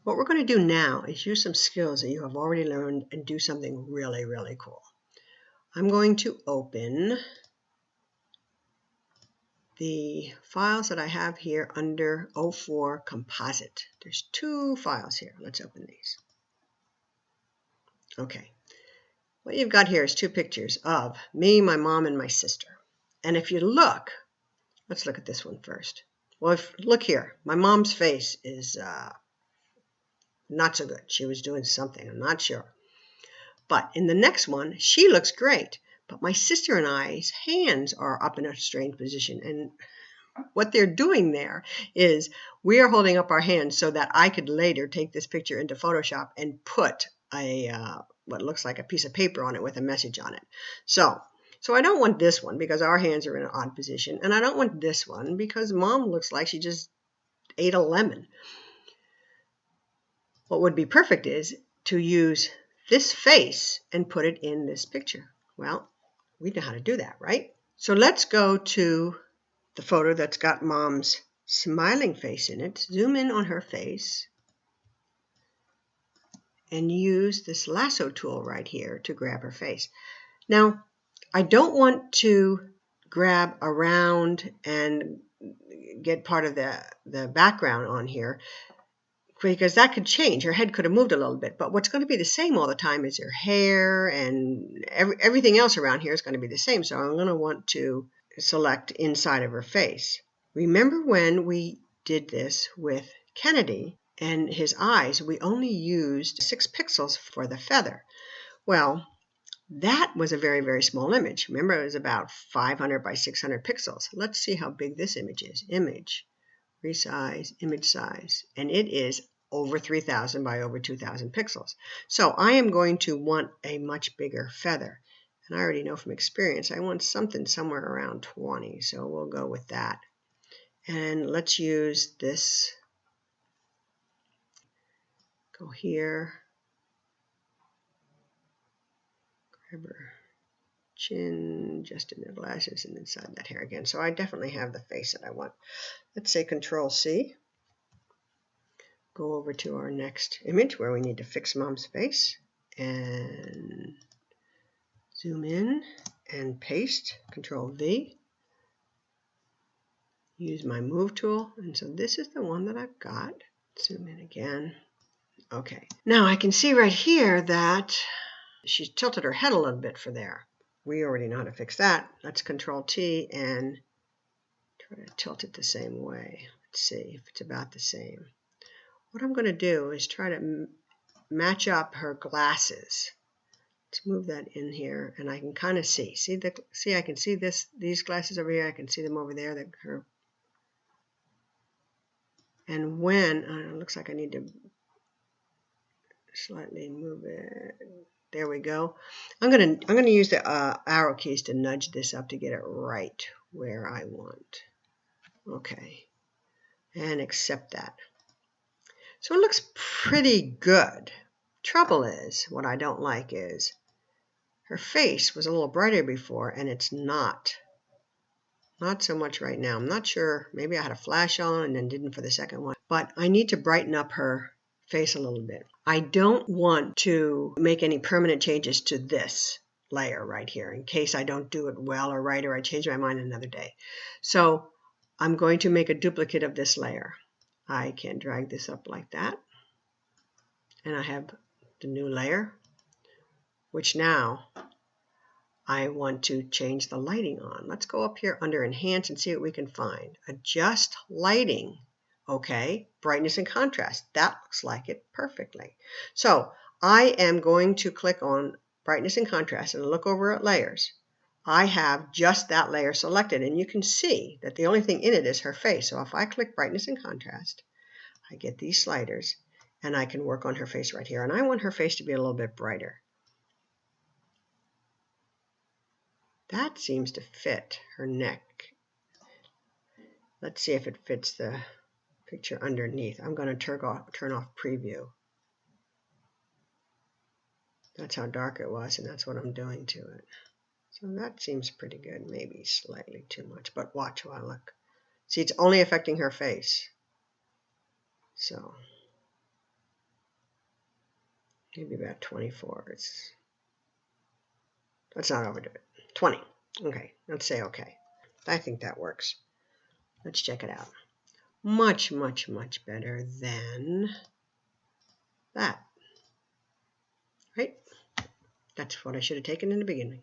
What we're going to do now is use some skills that you have already learned and do something really, really cool. I'm going to open the files that I have here under 04 Composite. There's 2 files here. Let's open these. Okay. What you've got here is 2 pictures of me, my mom, and my sister. And if you look, let's look at this one first. Well, look here. My mom's face is not so good. She was doing something. I'm not sure. But in the next one, she looks great. But my sister and I's hands are up in a strange position. And what they're doing there is we are holding up our hands so that I could later take this picture into Photoshop and put a what looks like a piece of paper on it with a message on it. So I don't want this one because our hands are in an odd position. And I don't want this one because Mom looks like she just ate a lemon. What would be perfect is to use this face and put it in this picture. Well, we know how to do that, right? So let's go to the photo that's got Mom's smiling face in it. Zoom in on her face and use this lasso tool right here to grab her face. Now, I don't want to grab around and get part of the background on here, because that could change. Her head could have moved a little bit, but what's going to be the same all the time is her hair, and everything else around here is going to be the same. So I'm going to want to select inside of her face. Remember when we did this with Kennedy and his eyes, we only used 6 pixels for the feather. Well, that was a very, very small image. Remember, it was about 500 by 600 pixels. Let's see how big this image is. Image. Resize, image size, and it is over 3,000 by over 2,000 pixels. So I am going to want a much bigger feather. And I already know from experience I want something somewhere around 20, so we'll go with that. And let's use this. Go here. Grab her chin, just in the glasses, and inside that hair again. So I definitely have the face that I want. Let's say Control C. Go over to our next image where we need to fix Mom's face and zoom in and paste. Control V. Use my move tool, and so this is the one that I've got. Zoom in again. Okay. Now I can see right here that she's tilted her head a little bit for there. We already know how to fix that. Let's Control T and try to tilt it the same way. Let's see if it's about the same. What I'm going to do is try to match up her glasses. Let's move that in here, and I can kind of see. See, I can see these glasses over here. I can see them over there. And when it looks like I need to slightly move it. There we go. I'm gonna use the arrow keys to nudge this up to get it right where I want. Okay, and accept that. So it looks pretty good. Trouble is, what I don't like is her face was a little brighter before, and it's not so much right now. I'm not sure. Maybe I had a flash on and then didn't for the second one. But I need to brighten up her face a little bit. I don't want to make any permanent changes to this layer right here in case I don't do it well or right, or I change my mind another day. So I'm going to make a duplicate of this layer. I can drag this up like that, and I have the new layer, which now I want to change the lighting on. Let's go up here under Enhance and see what we can find. Adjust lighting. Okay, brightness and contrast. That looks like it perfectly. So I am going to click on brightness and contrast and look over at layers. I have just that layer selected, and you can see that the only thing in it is her face. So if I click brightness and contrast, I get these sliders, and I can work on her face right here. And I want her face to be a little bit brighter. That seems to fit her neck. Let's see if it fits the picture underneath. I'm going to turn off preview. That's how dark it was, and that's what I'm doing to it. So that seems pretty good, maybe slightly too much, but watch while I look. See, it's only affecting her face. So maybe about 24. Let's not overdo it. 20. Okay, let's say okay. I think that works. Let's check it out. Much, much, much better than that. Right? That's what I should have taken in the beginning.